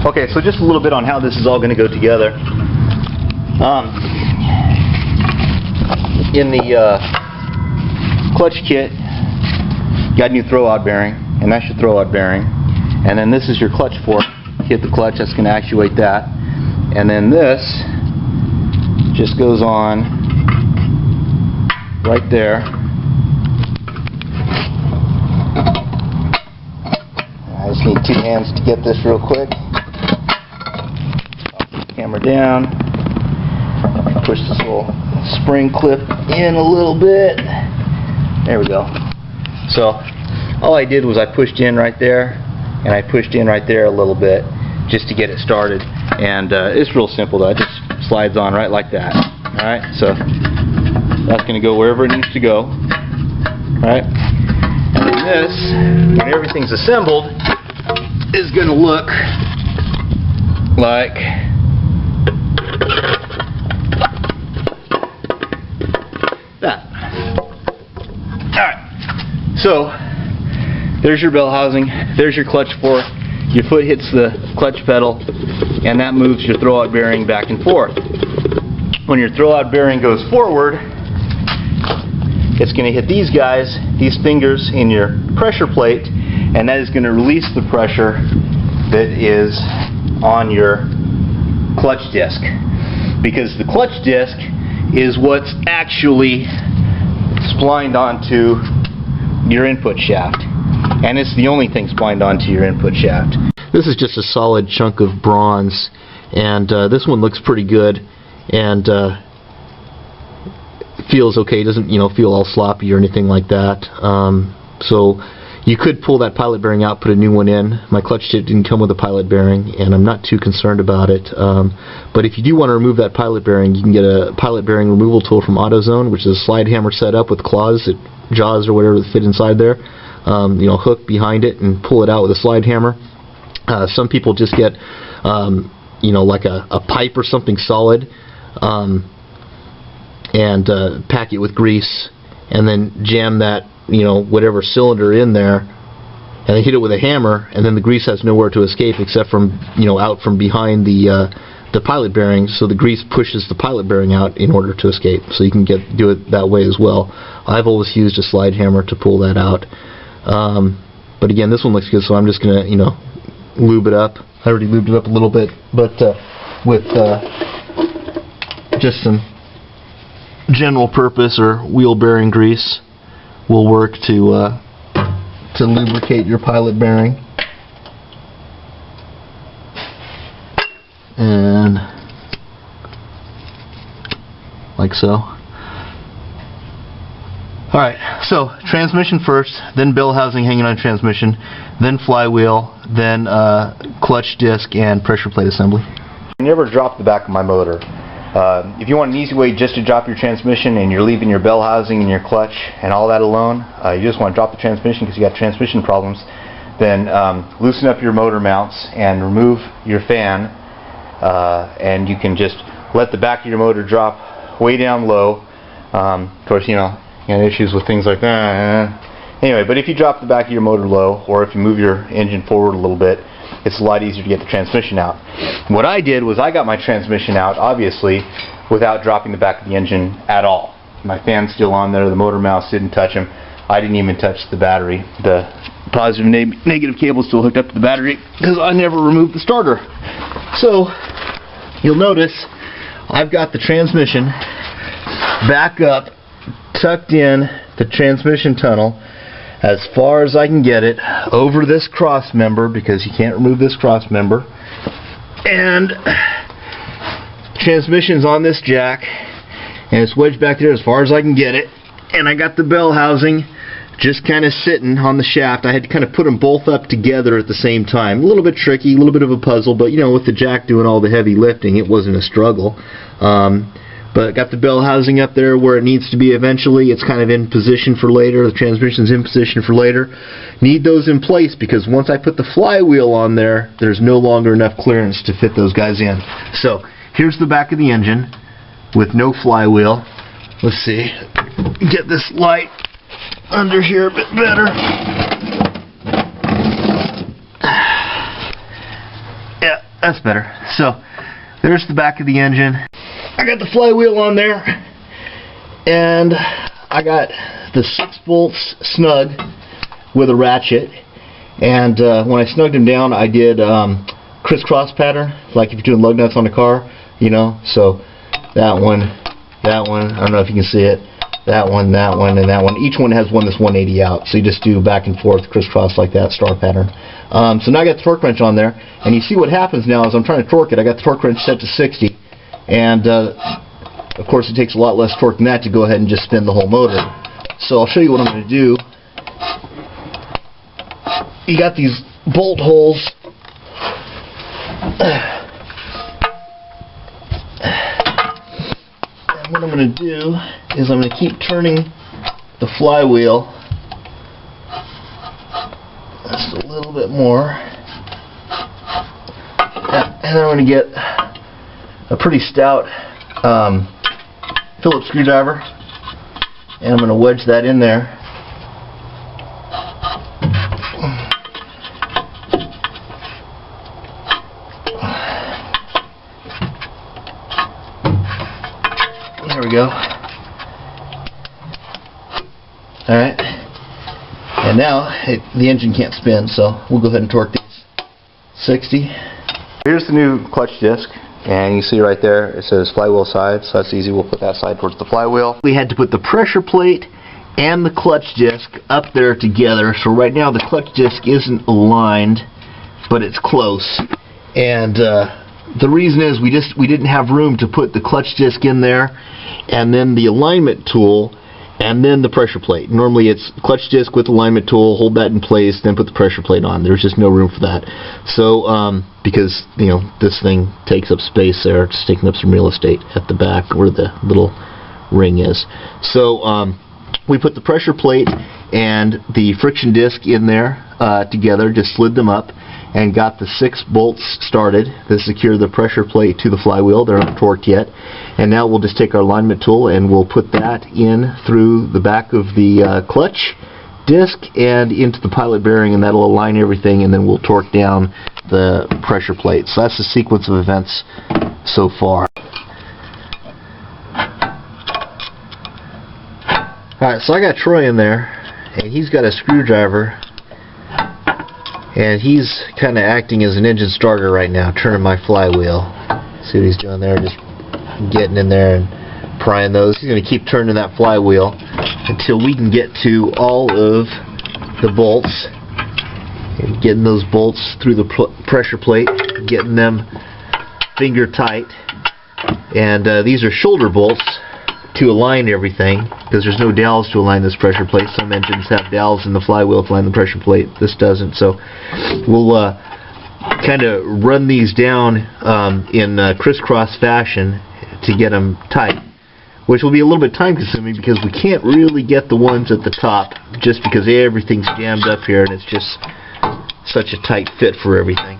Okay, so just a little bit on how this is all going to go together. In the clutch kit, you got a new throwout bearing, and that's your throwout bearing. And then this is your clutch fork. Hit the clutch, that's going to actuate that. And then this just goes on right there. I just need 2 hands to get this real quick. Hammer down. Push this little spring clip in a little bit. There we go. So all I did was I pushed in right there, and I pushed in right there a little bit just to get it started. And it's real simple though. It just slides on right like that. Alright, so that's going to go wherever it needs to go. Alright, and then this, when everything's assembled, is going to look like that. Alright, so there's your bell housing, there's your clutch fork, your foot hits the clutch pedal, and that moves your throwout bearing back and forth. When your throwout bearing goes forward, it's going to hit these guys, these fingers in your pressure plate, and that is going to release the pressure that is on your clutch disc. Because the clutch disc is what's actually splined onto your input shaft. And it's the only thing splined onto your input shaft. This is just a solid chunk of bronze, and this one looks pretty good, and feels okay. It doesn't, feel all sloppy or anything like that. So you could pull that pilot bearing out, put a new one in. My clutch kit didn't come with a pilot bearing, and I'm not too concerned about it. But if you do want to remove that pilot bearing, you can get a pilot bearing removal tool from AutoZone, which is a slide hammer set up with claws, jaws or whatever that fit inside there. Hook behind it and pull it out with a slide hammer. Some people just get, like a pipe or something solid, and pack it with grease, and then jam that, whatever cylinder in there, and then hit it with a hammer, and then the grease has nowhere to escape except from, out from behind the pilot bearing, so the grease pushes the pilot bearing out in order to escape. So you can do it that way as well. I've always used a slide hammer to pull that out. But again, this one looks good, so I'm just gonna, lube it up. I already lubed it up a little bit, but with just some general purpose or wheel bearing grease will work to lubricate your pilot bearing. And like so. Alright, so transmission first, then bell housing hanging on transmission, then flywheel, then clutch disc and pressure plate assembly. I never dropped the back of my motor. If you want an easy way just to drop your transmission and you're leaving your bell housing and your clutch and all that alone, you just want to drop the transmission because you got transmission problems, then loosen up your motor mounts and remove your fan, and you can just let the back of your motor drop way down low. Of course, you got issues with things like that. Anyway, but if you drop the back of your motor low, or if you move your engine forward a little bit, it's a lot easier to get the transmission out. What I did was I got my transmission out, obviously, without dropping the back of the engine at all. My fan's still on there, the motor mounts didn't touch them. I didn't even touch the battery. The positive and negative cable is still hooked up to the battery because I never removed the starter. So, you'll notice I've got the transmission back up, tucked in the transmission tunnel as far as I can get it over this cross member, because you can't remove this cross member, and transmission's on this jack and it's wedged back there as far as I can get it, and I got the bell housing just kind of sitting on the shaft. I had to kind of put them both up together at the same time. A little bit tricky, a little bit of a puzzle, but with the jack doing all the heavy lifting, it wasn't a struggle. But got the bell housing up there where it needs to be eventually. It's kind of in position for later. The transmission's in position for later. Need those in place because once I put the flywheel on there, there's no longer enough clearance to fit those guys in. So here's the back of the engine with no flywheel. Let's see. Get this light under here a bit better. Yeah, That's better. So there's the back of the engine. I got the flywheel on there, and I got the 6 bolts snug with a ratchet. And when I snugged them down, I did crisscross pattern, like if you're doing lug nuts on a car, you know. So that one, I don't know if you can see it, that one, and that one. Each one has one that's 180 out, so you just do back and forth crisscross like that, star pattern. So now I got the torque wrench on there, and you see what happens now is I'm trying to torque it. I got the torque wrench set to 60, and of course it takes a lot less torque than that to go ahead and just spin the whole motor. So I'll show you what I'm going to do. You got these bolt holes. And what I'm going to do is I'm going to keep turning the flywheel just a little bit more. And then I'm going to get a pretty stout Phillips screwdriver, and I'm going to wedge that in there. There we go. Alright. And now the engine can't spin, so we'll go ahead and torque these. 60. Here's the new clutch disc, and you see right there it says flywheel side, so that's easy. We'll put that side towards the flywheel. We had to put the pressure plate and the clutch disc up there together, so right now the clutch disc isn't aligned, but it's close. And the reason is we didn't have room to put the clutch disc in there, and then the alignment tool, and then the pressure plate. Normally it's clutch disc with alignment tool, hold that in place, then put the pressure plate on. There's just no room for that. So because you know this thing takes up space there, it's taking up some real estate at the back where the little ring is. So we put the pressure plate and the friction disc in there together, just slid them up, and got the 6 bolts started to secure the pressure plate to the flywheel. They're not torqued yet. And now we'll just take our alignment tool and we'll put that in through the back of the clutch disc and into the pilot bearing, and that'll align everything, and then we'll torque down the pressure plate. So that's the sequence of events so far. Alright, so I got Troy in there, and he's got a screwdriver, and he's kind of acting as an engine starter right now, turning my flywheel. See what he's doing there? Just getting in there and prying those. He's going to keep turning that flywheel until we can get to all of the bolts. And getting those bolts through the pressure plate, getting them finger tight. And these are shoulder bolts to align everything, because there's no dowels to align this pressure plate. Some engines have dowels in the flywheel to align the pressure plate. This doesn't. So we'll kind of run these down in crisscross fashion to get them tight, which will be a little bit time consuming because we can't really get the ones at the top just because everything's jammed up here and it's just such a tight fit for everything.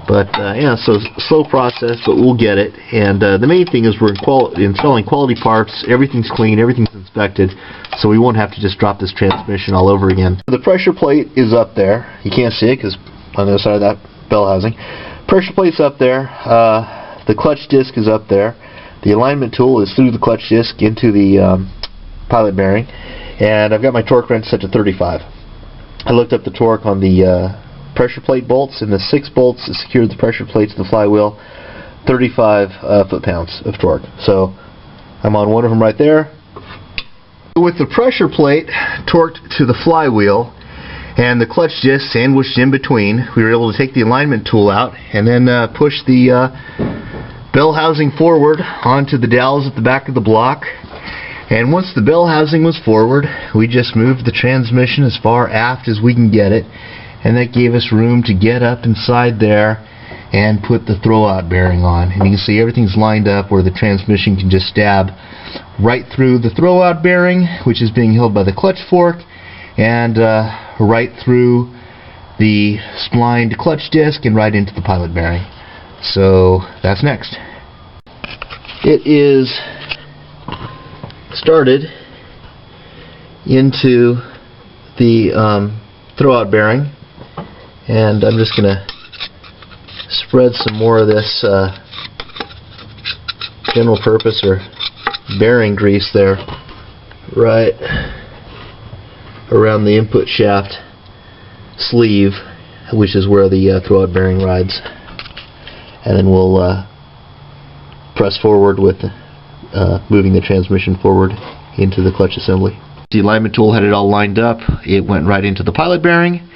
But yeah, so slow process, but we'll get it. And the main thing is we're installing quality parts. Everything's clean, everything's inspected, so we won't have to just drop this transmission all over again. The pressure plate is up there. You can't see it because on the other side of that bell housing. Pressure plate's up there. The clutch disc is up there. The alignment tool is through the clutch disc into the pilot bearing, and I've got my torque wrench set to 35. I looked up the torque on the pressure plate bolts, and the 6 bolts that secured the pressure plate to the flywheel, 35 foot-pounds of torque. So I'm on one of them right there. With the pressure plate torqued to the flywheel and the clutch disc sandwiched in between, we were able to take the alignment tool out and then push the bell housing forward onto the dowels at the back of the block. And once the bell housing was forward, we just moved the transmission as far aft as we can get it, and that gave us room to get up inside there and put the throwout bearing on. And you can see everything's lined up where the transmission can just stab right through the throwout bearing, which is being held by the clutch fork, and right through the splined clutch disc and right into the pilot bearing. So that's next. It is started into the throwout bearing, and I'm just going to spread some more of this general purpose or bearing grease there right around the input shaft sleeve, which is where the throwout bearing rides, and then we'll press forward with moving the transmission forward into the clutch assembly. The alignment tool had it all lined up. It went right into the pilot bearing,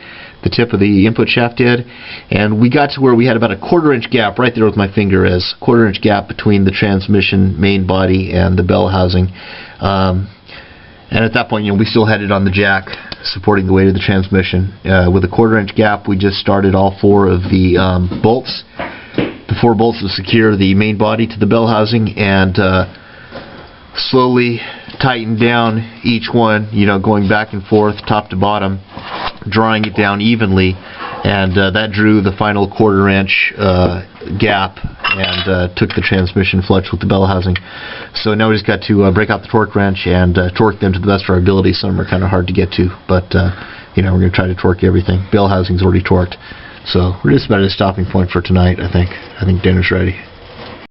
the tip of the input shaft did, and we got to where we had about a 1/4 inch gap right there with my finger is, 1/4 inch gap between the transmission main body and the bell housing. And at that point, we still had it on the jack supporting the weight of the transmission. With a 1/4 inch gap, we just started all 4 of the bolts. The 4 bolts to secure the main body to the bell housing, and slowly tightened down each one, going back and forth, top to bottom, drawing it down evenly, and that drew the final 1/4 inch gap and took the transmission flush with the bell housing. So now we just got to break out the torque wrench and torque them to the best of our ability. Some are kind of hard to get to, but we're going to try to torque everything. Bell housing's already torqued, so we're just about at a stopping point for tonight. I think dinner's ready.